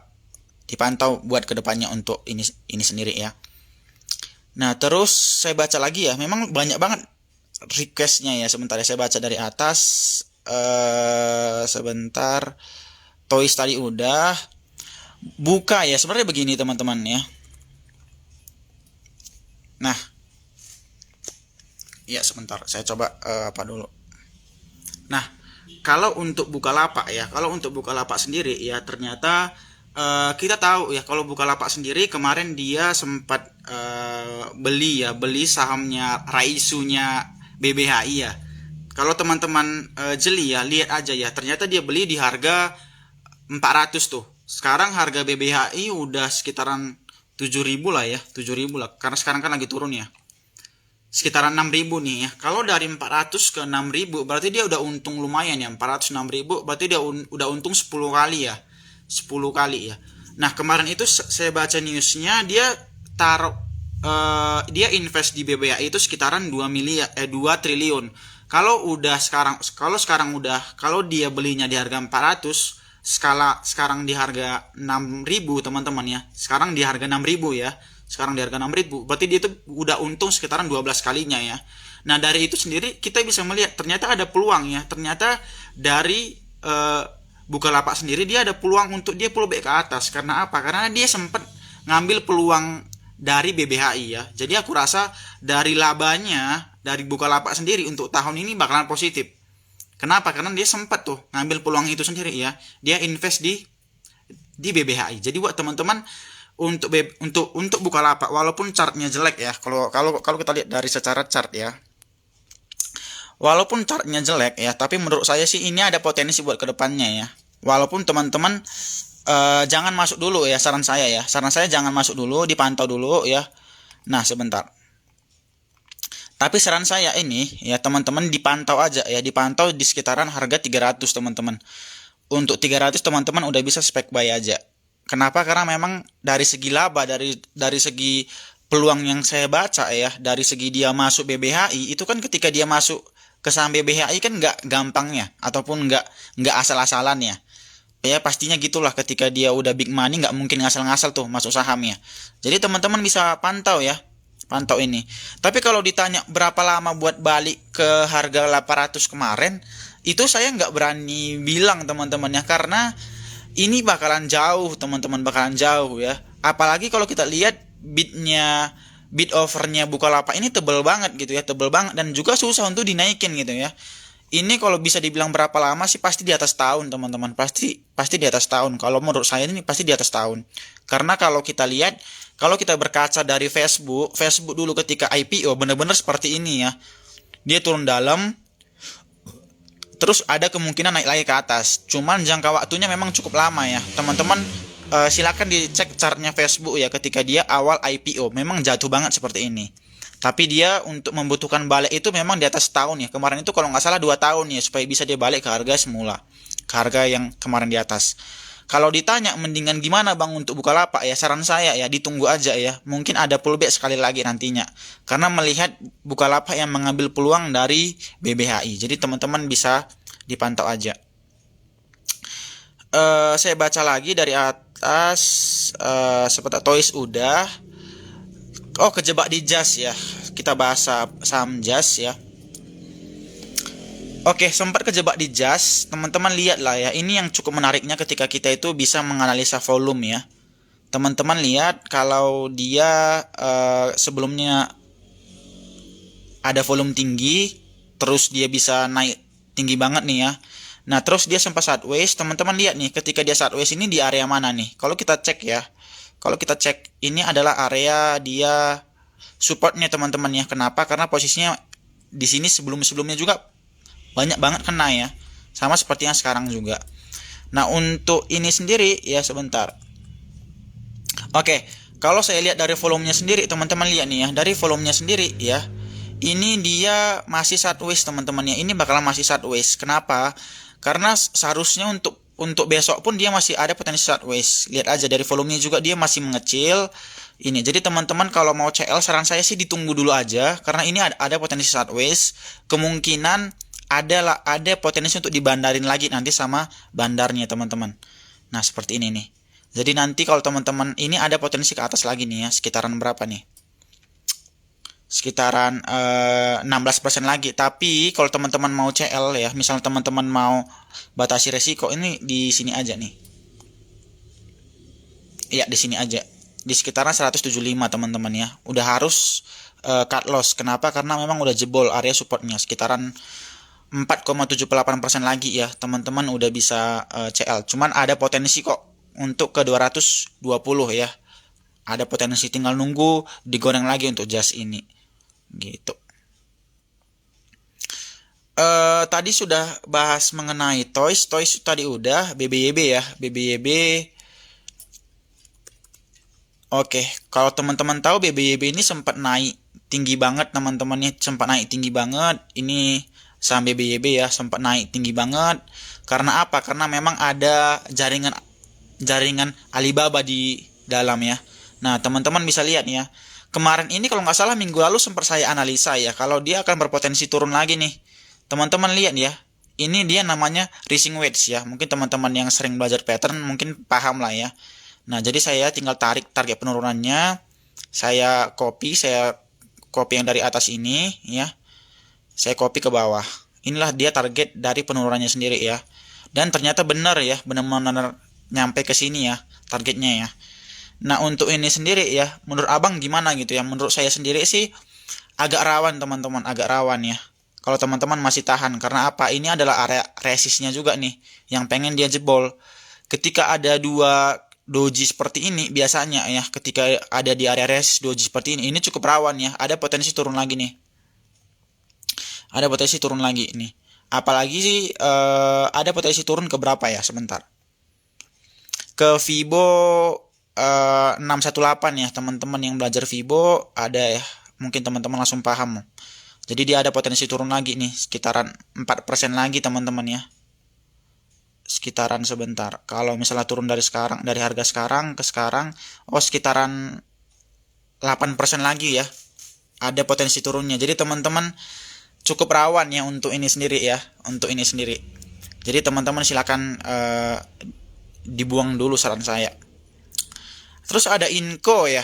dipantau buat kedepannya untuk ini sendiri ya. Nah, terus saya baca lagi ya, memang banyak banget requestnya ya. Sebentar ya, saya baca dari atas. Sebentar. Toys tadi udah. Buka ya, sebenarnya begini teman-teman ya. Nah, ya sebentar, saya coba apa dulu. Nah, kalau untuk Bukalapak ya, kalau untuk Bukalapak sendiri ya ternyata kita tahu ya kalau Bukalapak sendiri kemarin dia sempat beli sahamnya Raisunya BBHI ya. Kalau teman-teman jeli ya, lihat aja ya, ternyata dia beli di harga 400 tuh. Sekarang harga BBHI udah sekitaran 7.000 lah ya, 7.000 lah. Karena sekarang kan lagi turun ya. Sekitaran 6.000 nih ya. Kalau dari 400 ke 6.000 berarti dia udah untung lumayan ya. 400 6.000 berarti dia udah untung 10 kali ya. 10 kali ya. Nah, kemarin itu saya baca newsnya dia taruh dia invest di BBHI itu sekitaran 2 triliun. Kalau dia belinya di harga 400, sekarang di harga 6.000 teman-teman ya. Sekarang di harga 6.000 ya. Sekarang di harga 6.000, berarti dia itu udah untung sekitaran 12 kalinya ya. Nah, dari itu sendiri kita bisa melihat ternyata ada peluang ya. Ternyata dari Bukalapak sendiri dia ada peluang untuk dia pullback ke atas. Karena apa? Karena dia sempat ngambil peluang dari BBHI ya. Jadi aku rasa dari labanya dari Bukalapak sendiri untuk tahun ini bakalan positif. Kenapa? Karena dia sempat tuh ngambil peluang itu sendiri ya. Dia invest di BBHI. Jadi buat teman-teman untuk Bukalapak walaupun chartnya jelek ya, kalau kita lihat dari secara chart ya, walaupun chartnya jelek ya, tapi menurut saya sih ini ada potensi buat kedepannya ya. Walaupun teman-teman jangan masuk dulu ya, saran saya jangan masuk dulu, dipantau dulu ya. Nah sebentar, tapi saran saya ini ya teman-teman dipantau aja ya, dipantau di sekitaran harga 300 teman-teman. Untuk 300 teman-teman udah bisa spek buy aja. Kenapa? Karena memang dari segi laba, dari segi peluang yang saya baca ya, dari segi dia masuk BBHI itu kan ketika dia masuk ke saham BBHI kan nggak gampang ya, ataupun nggak asal-asalan ya. Ya pastinya gitulah, ketika dia udah big money nggak mungkin ngasal-ngasal tuh masuk sahamnya. Jadi teman-teman bisa pantau ya, pantau ini. Tapi kalau ditanya berapa lama buat balik ke harga 800 kemarin, itu saya nggak berani bilang teman-teman ya, karena ini bakalan jauh teman-teman, bakalan jauh ya. Apalagi kalau kita lihat bid overnya Bukalapak ini tebel banget gitu ya, tebel banget, dan juga susah untuk dinaikin gitu ya. Ini kalau bisa dibilang berapa lama sih pasti di atas tahun teman-teman, pasti di atas tahun. Kalau menurut saya ini pasti di atas tahun. Karena kalau kita lihat, kalau kita berkaca dari Facebook dulu ketika IPO benar-benar seperti ini ya. Dia turun dalam, terus ada kemungkinan naik lagi ke atas. Cuman jangka waktunya memang cukup lama ya. Teman-teman silakan dicek chartnya Facebook ya, ketika dia awal IPO memang jatuh banget seperti ini. Tapi dia untuk membutuhkan balik itu memang di atas tahun ya. Kemarin itu kalau nggak salah 2 tahun ya supaya bisa dia balik ke harga semula, ke harga yang kemarin di atas. Kalau ditanya mendingan gimana Bang untuk Bukalapak ya, saran saya ya ditunggu aja ya. Mungkin ada pullback sekali lagi nantinya. Karena melihat Bukalapak yang mengambil peluang dari BBHI. Jadi teman-teman bisa dipantau aja. Saya baca lagi dari atas, seperti Toys udah. Oh, kejebak di jas ya. Kita bahas saham jas ya. Oke, sempat kejebak di jas. Teman-teman lihat lah ya. Ini yang cukup menariknya ketika kita itu bisa menganalisa volume ya. Teman-teman lihat kalau dia sebelumnya ada volume tinggi, terus dia bisa naik tinggi banget nih ya. Nah, terus dia sempat sideways. Teman-teman lihat nih, ketika dia sideways ini di area mana nih? Kalau kita cek ya. Kalau kita cek, ini adalah area dia supportnya teman-teman ya. Kenapa? Karena posisinya di sini sebelum-sebelumnya juga banyak banget kena ya, sama seperti yang sekarang juga. Nah, untuk ini sendiri ya, sebentar. Oke, kalau saya lihat dari volumenya sendiri, teman-teman lihat nih ya, dari volumenya sendiri ya, ini dia masih sideways teman-teman ya. Ini bakalan masih sideways. Kenapa? Karena seharusnya untuk besok pun dia masih ada potensi sideways. Lihat aja dari volumenya juga dia masih mengecil. Ini jadi teman-teman kalau mau CL, saran saya sih ditunggu dulu aja, karena ini ada potensi sideways. Kemungkinan ada potensi untuk dibandarin lagi nanti sama bandarnya teman-teman. Nah, seperti ini nih. Jadi nanti kalau teman-teman ini ada potensi ke atas lagi nih ya, sekitaran berapa nih? Sekitaran 16% lagi. Tapi kalau teman-teman mau CL ya, misalnya teman-teman mau batasi resiko, ini di sini aja nih. Iya, di sini aja. Di sekitaran 175 teman-teman ya. Udah harus cut loss. Kenapa? Karena memang udah jebol area supportnya sekitaran 4,78% lagi ya, teman-teman udah bisa CL. Cuman ada potensi kok untuk ke 220 ya. Ada potensi, tinggal nunggu digoreng lagi untuk jas ini. Gitu. Tadi sudah bahas mengenai Toys tadi udah, BBYB ya, BBYB. Oke, kalau teman-teman tahu BBYB ini sempat naik tinggi banget teman-temannya, sempat naik tinggi banget. Ini saham BBYB ya, sempat naik tinggi banget. Karena apa? Karena memang ada jaringan Alibaba di dalam ya. Nah, teman-teman bisa lihat ya. Kemarin ini kalau nggak salah minggu lalu sempat saya analisa ya, kalau dia akan berpotensi turun lagi nih. Teman-teman lihat ya. Ini dia namanya rising wedge ya. Mungkin teman-teman yang sering belajar pattern mungkin paham lah ya. Nah, jadi saya tinggal tarik target penurunannya. Saya copy yang dari atas ini ya. Saya copy ke bawah. Inilah dia target dari penurunannya sendiri ya. Dan ternyata benar ya, benar-benar nyampe ke sini ya targetnya ya. Nah, untuk ini sendiri ya, menurut abang gimana gitu ya? Menurut saya sendiri sih agak rawan teman-teman, agak rawan ya. Kalau teman-teman masih tahan, karena apa? Ini adalah area resistnya juga nih, yang pengen dia jebol. Ketika ada dua doji seperti ini, biasanya ya, ketika ada di area resist doji seperti ini cukup rawan ya. Ada potensi turun lagi nih. Ada potensi turun lagi nih. Apalagi sih ada potensi turun ke berapa ya? Sebentar. Ke Fibo 618 ya, teman-teman yang belajar Fibo ada ya. Mungkin teman-teman langsung paham. Jadi dia ada potensi turun lagi nih, sekitaran 4% lagi teman-teman ya. Sekitaran sebentar. Kalau misalnya turun dari harga sekarang ke sekarang, sekitaran 8% lagi ya. Ada potensi turunnya. Jadi teman-teman cukup rawan ya untuk ini sendiri ya, untuk ini sendiri. Jadi teman-teman silakan dibuang dulu saran saya. Terus ada Inco ya,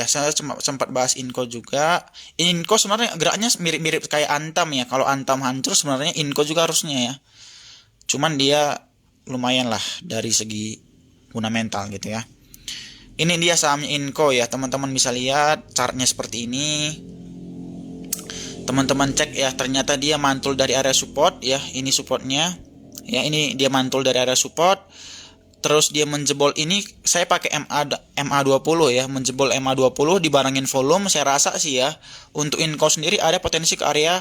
saya sempat bahas Inco juga. Inco sebenarnya geraknya mirip-mirip kayak Antam ya. Kalau Antam hancur sebenarnya Inco juga harusnya ya. Cuman dia lumayan lah dari segi fundamental gitu ya. Ini dia sahamnya Inco ya, teman-teman bisa lihat chartnya seperti ini. Teman-teman cek ya, ternyata dia mantul dari area support ya, ini supportnya ya, ini dia mantul dari area support, terus dia menjebol. Ini saya pakai MA20 ya, menjebol MA20 dibarengin volume. Saya rasa sih ya, untuk Inco sendiri ada potensi ke area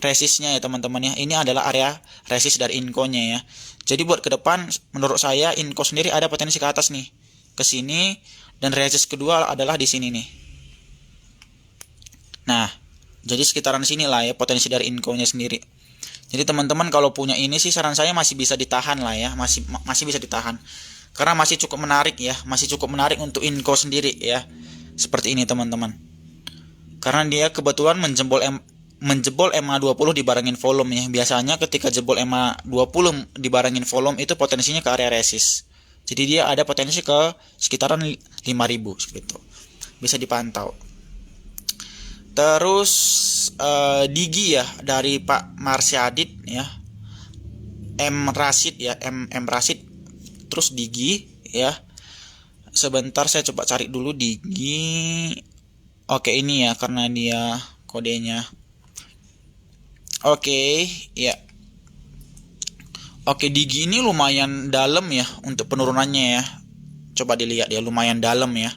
resistnya ya teman-teman ya. Ini adalah area resist dari Inco-nya ya. Jadi buat ke depan menurut saya Inco sendiri ada potensi ke atas nih, ke sini, dan resist kedua adalah di sini nih. Nah, jadi sekitaran sini lah ya potensi dari Inco-nya sendiri. Jadi teman-teman kalau punya ini sih saran saya masih bisa ditahan lah ya, masih bisa ditahan. Karena masih cukup menarik ya, masih cukup menarik untuk Inco sendiri ya. Seperti ini teman-teman. Karena dia kebetulan menjebol MA20 dibarengin volume ya. Biasanya ketika jebol MA20 dibarengin volume itu potensinya ke area resist. Jadi dia ada potensi ke sekitaran 5000 gitu. Bisa dipantau. Terus Digi ya dari Pak Marsyadit ya. M Rasid ya, M Rasid. Terus Digi ya. Sebentar saya coba cari dulu Digi. Oke, ini ya karena dia kodenya. Oke, ya. Oke, Digi ini lumayan dalam ya untuk penurunannya ya. Coba dilihat ya, lumayan dalam ya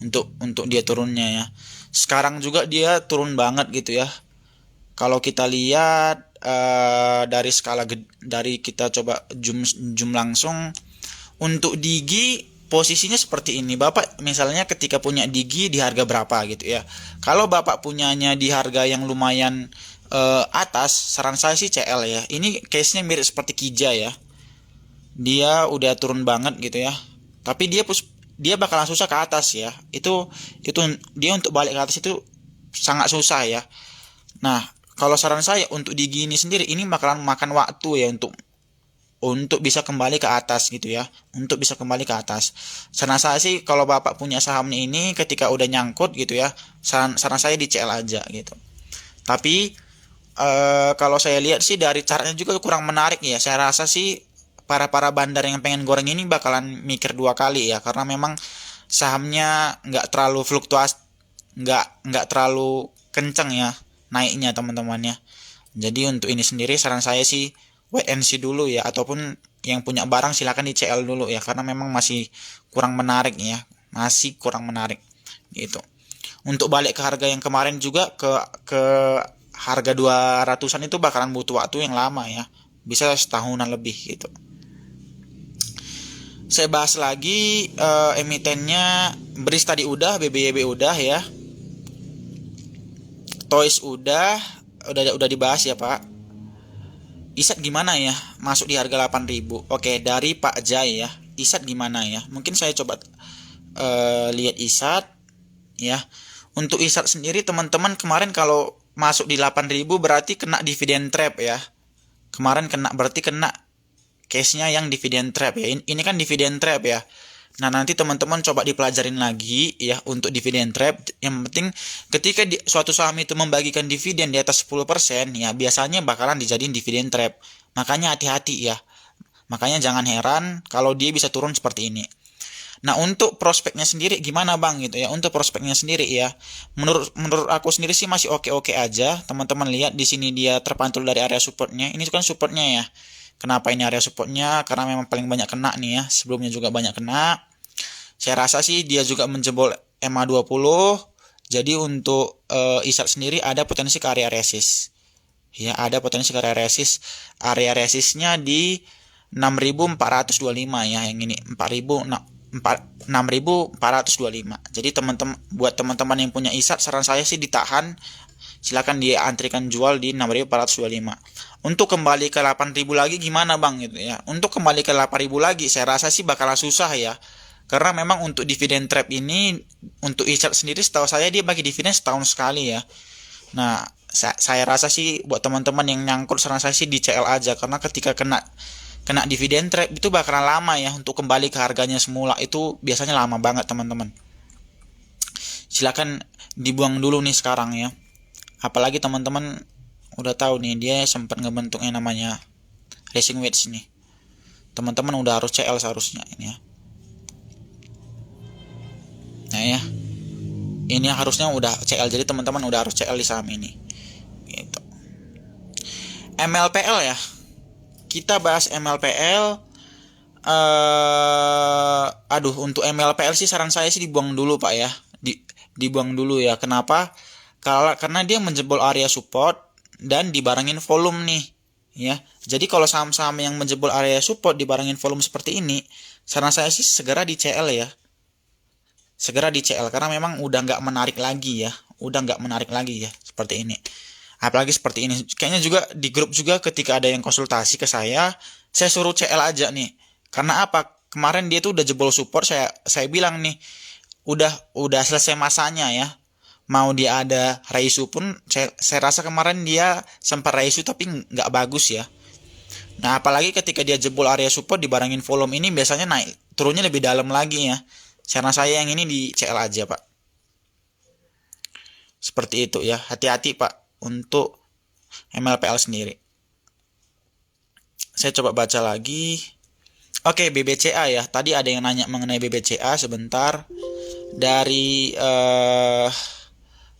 untuk dia turunnya ya. Sekarang juga dia turun banget gitu ya. Kalau kita lihat dari dari kita coba zoom langsung untuk Digi posisinya seperti ini. Bapak misalnya ketika punya Digi di harga berapa gitu ya. Kalau Bapak punyanya di harga yang lumayan atas, saran saya sih CL ya. Ini case-nya mirip seperti Kija ya. Dia udah turun banget gitu ya. Tapi dia bakalan susah ke atas ya. Itu dia untuk balik ke atas itu sangat susah ya. Nah, kalau saran saya untuk Digi ini sendiri ini bakalan makan waktu ya untuk bisa kembali ke atas gitu ya. Untuk bisa kembali ke atas. Saran saya sih kalau Bapak punya saham ini ketika udah nyangkut gitu ya, saran saya di CL aja gitu. Tapi kalau saya lihat sih dari chartnya juga kurang menarik ya. Saya rasa sih para bandar yang pengen goreng ini bakalan mikir dua kali ya, karena memang sahamnya nggak terlalu fluktuasi, nggak terlalu kenceng ya naiknya teman-teman ya. Jadi untuk ini sendiri saran saya sih wait and see dulu ya, ataupun yang punya barang silakan di CL dulu ya, karena memang masih kurang menarik ya, masih kurang menarik gitu. Untuk balik ke harga yang kemarin juga ke harga 200-an itu bakalan butuh waktu yang lama ya, bisa setahunan lebih gitu. Saya bahas lagi emitennya. Bris tadi udah, BBYB udah ya. Toys udah dibahas ya Pak. Isat gimana ya? Masuk di harga 8.000. Oke, dari Pak Jai ya. Isat gimana ya? Mungkin saya coba lihat Isat ya. Untuk Isat sendiri teman-teman kemarin kalau masuk di 8.000 berarti kena dividend trap ya. Kemarin berarti kena case-nya yang dividend trap ya. Ini kan dividend trap ya. Nah, nanti teman-teman coba dipelajarin lagi ya untuk dividend trap. Yang penting ketika suatu saham itu membagikan dividen di atas 10% ya, biasanya bakalan dijadiin dividend trap. Makanya hati-hati ya. Makanya jangan heran kalau dia bisa turun seperti ini. Nah, untuk prospeknya sendiri gimana Bang gitu ya? Untuk prospeknya sendiri ya. Menurut aku sendiri sih masih oke-oke aja. Teman-teman lihat di sini dia terpantul dari area supportnya. Ini kan supportnya ya. Kenapa ini area supportnya? Karena memang paling banyak kena nih ya. Sebelumnya juga banyak kena. Saya rasa sih dia juga menjebol MA20. Jadi untuk Isat sendiri ada potensi ke area resist. Ya, ada potensi ke area resist. Area resistnya di 6.425 ya, yang ini 6.425. Jadi buat teman-teman yang punya Isat, saran saya sih ditahan. Silakan dia antrikan jual di 6.425. Untuk kembali ke 8.000 lagi gimana Bang gitu ya. Untuk kembali ke 8.000 lagi saya rasa sih bakalan susah ya. Karena memang untuk dividend trap ini untuk Isat sendiri setahu saya dia bagi dividen setahun sekali ya. Nah, saya rasa sih buat teman-teman yang nyangkut saran saya sih di CL aja, karena ketika kena dividen trap itu bakalan lama ya untuk kembali ke harganya semula, itu biasanya lama banget teman-teman. Silakan dibuang dulu nih sekarang ya. Apalagi teman-teman udah tahu nih dia sempat ngebentuk yang namanya racing wedge nih. Teman-teman udah harus CL seharusnya ini ya. Nah ya. Ini harusnya udah CL, jadi teman-teman udah harus CL di saham ini. Gitu. MLPL ya. Kita bahas MLPL. Untuk MLPL sih saran saya sih dibuang dulu Pak ya. Dibuang dulu ya. Kenapa? Karena dia menjebol area support dan dibarengin volume nih ya. Jadi kalau saham-saham yang menjebol area support dibarengin volume seperti ini, saran saya sih segera di CL ya. Segera di CL karena memang udah nggak menarik lagi ya. Udah nggak menarik lagi ya seperti ini. Apalagi seperti ini. Kayaknya juga di grup juga ketika ada yang konsultasi ke saya suruh CL aja nih. Karena apa? Kemarin dia tuh udah jebol support, saya bilang nih, udah selesai masanya ya. Mau dia ada Raisu pun saya rasa kemarin dia sempat Raisu tapi nggak bagus ya. Nah, apalagi ketika dia jebol area support dibarengin volume ini biasanya naik turunnya lebih dalam lagi ya. Karena saya yang ini di CL aja, Pak. Seperti itu ya. Hati-hati, Pak, untuk MLPL sendiri. Saya coba baca lagi. Oke, BBCA ya. Tadi ada yang nanya mengenai BBCA sebentar. Dari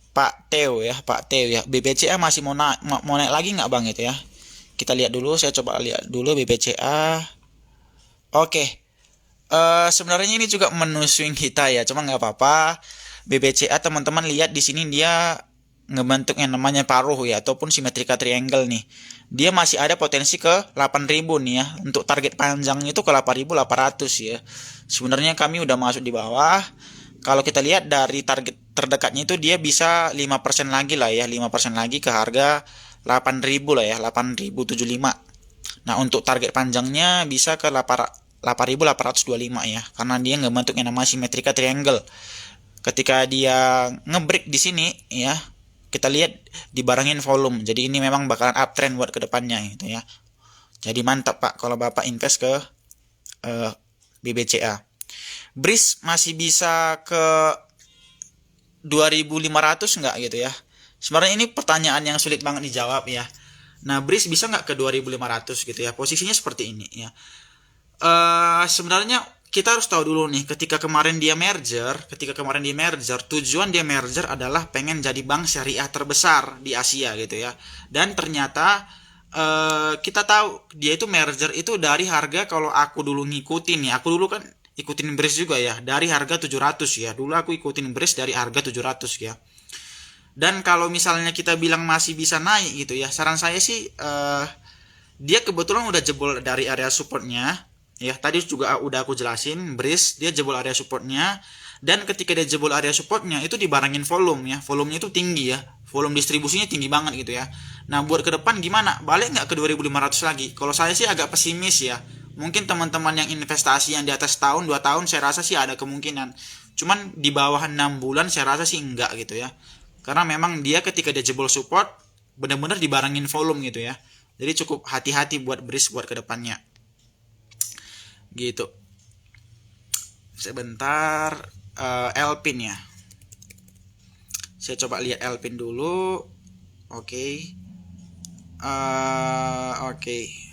Pak Teo ya, Pak Teo ya. BBCA masih mau naik lagi nggak Bang itu ya? Kita lihat dulu, saya coba lihat dulu BBCA. Oke. Sebenarnya ini juga menu swing kita ya, cuma nggak apa-apa. BBCA teman-teman lihat di sini dia ngebentuk yang namanya paruh ya, ataupun simetrika triangle nih. Dia masih ada potensi ke 8.000 nih ya. Untuk target panjangnya itu ke 8.800 ya. Sebenarnya kami udah masuk di bawah. Kalau kita lihat dari target terdekatnya itu dia bisa 5% lagi lah ya, 5% lagi ke harga 8.000 lah ya, 8.075. Nah, untuk target panjangnya bisa ke 8.825 ya, karena dia ngebentuk yang namanya simetrika triangle. Ketika dia ngebreak di sini ya, kita lihat dibarengin volume. Jadi ini memang bakalan uptrend buat kedepannya gitu ya. Jadi mantap Pak kalau Bapak invest ke BBCA. BRIS masih bisa ke 2.500 nggak gitu ya? Sebenarnya ini pertanyaan yang sulit banget dijawab ya. Nah, BRIS bisa nggak ke 2.500 gitu ya? Posisinya seperti ini ya. Sebenarnya kita harus tahu dulu nih, ketika kemarin dia merger, tujuan dia merger adalah pengen jadi bank syariah terbesar di Asia gitu ya. Dan ternyata kita tahu dia itu merger itu dari harga, kalau aku dulu ngikutin ya, aku dulu kan ikutin BRIS juga ya, dari harga 700 ya. Dulu aku ikutin BRIS dari harga 700 ya. Dan kalau misalnya kita bilang masih bisa naik gitu ya, saran saya sih dia kebetulan udah jebol dari area supportnya ya. Tadi juga udah aku jelasin, BRIS dia jebol area supportnya, dan ketika dia jebol area supportnya itu dibarengin volume ya. Volumenya itu tinggi ya, volume distribusinya tinggi banget gitu ya. Nah, buat ke depan gimana? Balik nggak ke 2.500 lagi? Kalau saya sih agak pesimis ya. Mungkin teman-teman yang investasi yang di atas tahun 2 tahun saya rasa sih ada kemungkinan. Cuman di bawah 6 bulan saya rasa sih enggak gitu ya. Karena memang dia ketika dia jebol support benar-benar dibarengin volume gitu ya. Jadi cukup hati-hati buat BRIS buat kedepannya. Gitu. Sebentar, Elpin ya. Saya coba lihat Elpin dulu. Oke. Oke.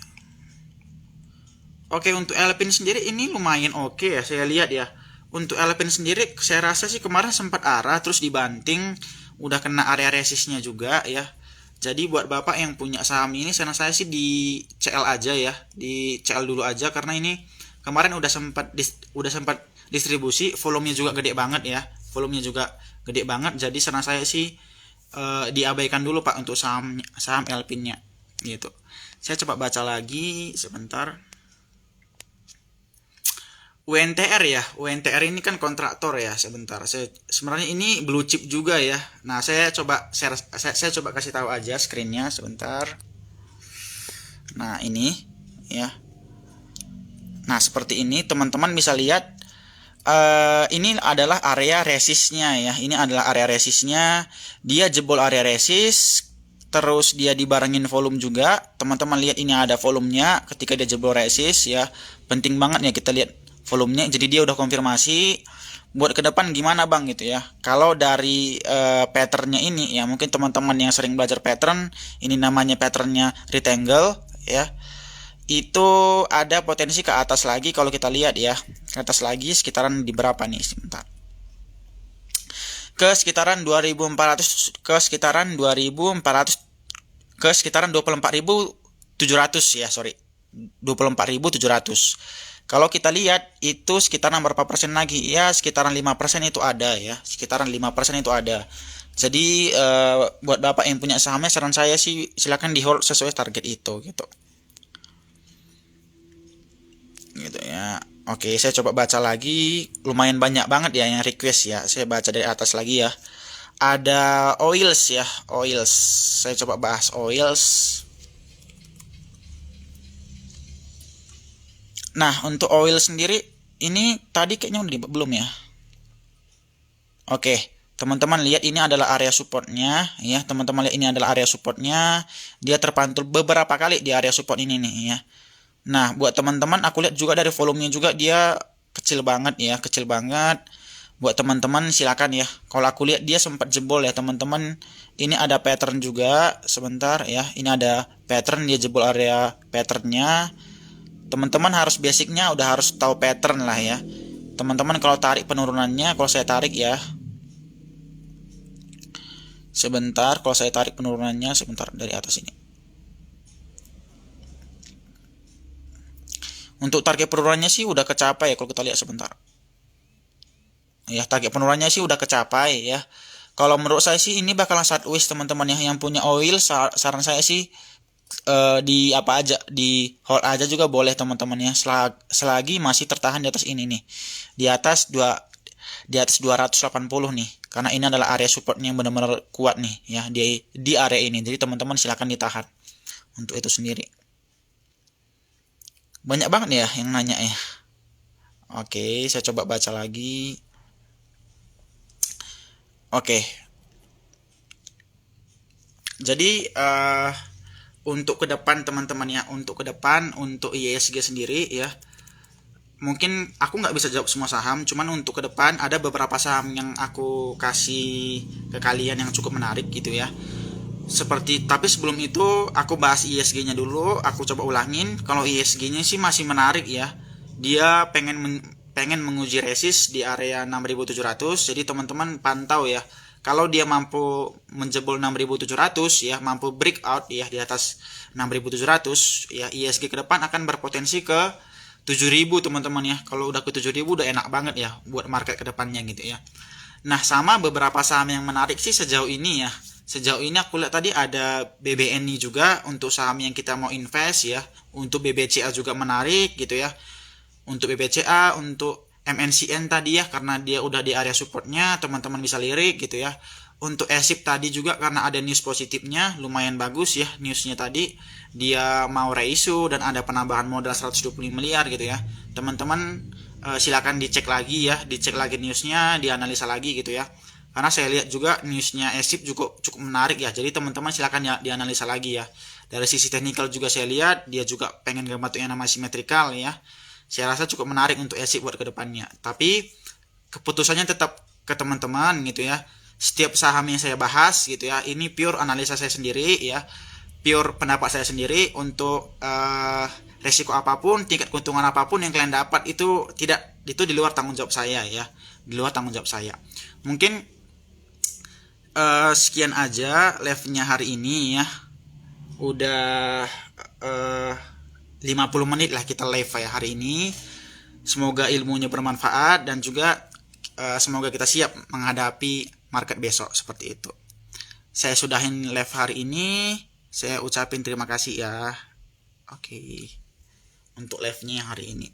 Oke, untuk Elpin sendiri ini lumayan oke ya, saya lihat ya. Untuk Elpin sendiri saya rasa sih kemarin sempat arah terus dibanting, udah kena area resistnya juga ya. Jadi buat Bapak yang punya saham ini, saran saya sih di CL aja ya, di CL dulu aja, karena ini kemarin udah sempat distribusi, volumenya juga gede banget ya. Volumenya juga gede banget, jadi saran saya sih diabaikan dulu Pak untuk saham Elpinnya gitu. Saya coba baca lagi sebentar. UNTR ya, UNTR ini kan kontraktor ya. Sebentar, sebenarnya ini blue chip juga ya. Nah, saya coba kasih tahu aja screennya sebentar. Nah, ini ya. Nah, seperti ini teman-teman bisa lihat. Ini adalah area resistnya ya. Ini adalah area resistnya. Dia jebol area resist, terus dia dibarengin volume juga. Teman-teman lihat ini ada volumenya ketika dia jebol resist ya. Penting banget ya kita lihat volumenya. Jadi dia udah konfirmasi. Buat ke depan gimana Bang gitu ya. Kalau dari patternnya ini ya, mungkin teman-teman yang sering belajar pattern, ini namanya patternnya rectangle ya. Itu ada potensi ke atas lagi kalau kita lihat ya. Ke atas lagi sekitaran di berapa nih sebentar. Ke sekitaran 2400, ke sekitaran 2400, ke sekitaran 24.700 ya, sorry. 24.700. Kalau kita lihat itu sekitaran berapa persen lagi? Ya sekitaran 5% itu ada ya. Sekitaran 5% itu ada. Jadi buat Bapak yang punya sahamnya, saran saya sih silakan di hold sesuai target itu gitu. Gitu ya. Oke, saya coba baca lagi. Lumayan banyak banget ya yang request ya. Saya baca dari atas lagi ya. ada oils ya, oils. Saya coba bahas oils. Nah, untuk oil sendiri ini tadi kayaknya udah belum ya. Oke, teman-teman lihat ini adalah area supportnya ya. Teman-teman lihat ini adalah area supportnya. Dia terpantul beberapa kali di area support ini nih ya. Nah, buat teman-teman aku lihat juga dari volumenya juga dia kecil banget ya, kecil banget. Buat teman-teman silakan ya. Kalau aku lihat dia sempat jebol ya teman-teman. Ini ada pattern juga sebentar ya. Ini ada pattern, dia jebol area patternnya. Teman-teman harus basicnya udah harus tahu pattern lah ya. Teman-teman kalau tarik penurunannya, kalau saya tarik ya. Sebentar, kalau saya tarik penurunannya sebentar dari atas ini. Untuk target penurunannya sih udah kecapai ya kalau kita lihat sebentar. Ya, target penurunannya sih udah kecapai ya. Kalau menurut saya sih ini bakalan sideways teman-teman ya. Yang punya oil saran saya sih di apa aja, di hold aja juga boleh teman-teman ya, selagi masih tertahan di atas ini nih, di atas 280 nih, karena ini adalah area supportnya yang benar-benar kuat nih ya, di area ini. Jadi teman-teman silakan ditahan untuk itu sendiri. Banyak banget ya yang nanya ya. Oke, saya coba baca lagi. Oke, jadi untuk ke depan teman-teman ya, untuk ke depan untuk IISG sendiri ya, mungkin aku nggak bisa jawab semua saham, cuman untuk ke depan ada beberapa saham yang aku kasih ke kalian yang cukup menarik gitu ya. Tapi sebelum itu aku bahas ISG-nya dulu, aku coba ulangin. Kalau ISG-nya sih masih menarik ya. Dia pengen menguji resist di area 6.700. Jadi teman-teman pantau ya. Kalau dia mampu menjebol 6.700 ya, mampu breakout ya di atas 6.700 ya, ISG ke depan akan berpotensi ke 7.000 teman-teman ya. Kalau udah ke 7.000 udah enak banget ya buat market ke depannya gitu ya. Nah, sama beberapa saham yang menarik sih sejauh ini ya. Sejauh ini aku lihat tadi ada BBNI juga untuk saham yang kita mau invest ya. Untuk BBCA juga menarik gitu ya. Untuk BBCA, untuk MNCN tadi ya, karena dia udah di area supportnya, teman-teman bisa lirik gitu ya. Untuk ESIP tadi juga karena ada news positifnya, lumayan bagus ya newsnya tadi. Dia mau reissue dan ada penambahan modal 120 miliar gitu ya. Teman-teman silakan dicek lagi ya, dicek lagi newsnya, dianalisa lagi gitu ya. Karena saya lihat juga newsnya ESIP cukup menarik ya. Jadi teman-teman silakan ya dianalisa lagi ya. Dari sisi teknikal juga saya lihat dia juga pengen bentuk yang namanya simetrikal ya. Saya rasa cukup menarik untuk ESIP buat kedepannya. Tapi keputusannya tetap ke teman-teman gitu ya. Setiap saham yang saya bahas gitu ya, ini pure analisa saya sendiri ya. Pure pendapat saya sendiri. Untuk resiko apapun, tingkat keuntungan apapun yang kalian dapat itu di luar tanggung jawab saya ya. Di luar tanggung jawab saya. Mungkin sekian aja live-nya hari ini ya. Udah 50 menit lah kita live ya hari ini. Semoga ilmunya bermanfaat dan juga semoga kita siap menghadapi market besok seperti itu. Saya sudahin live hari ini. Saya ucapin terima kasih ya. Oke. Untuk live-nya hari ini.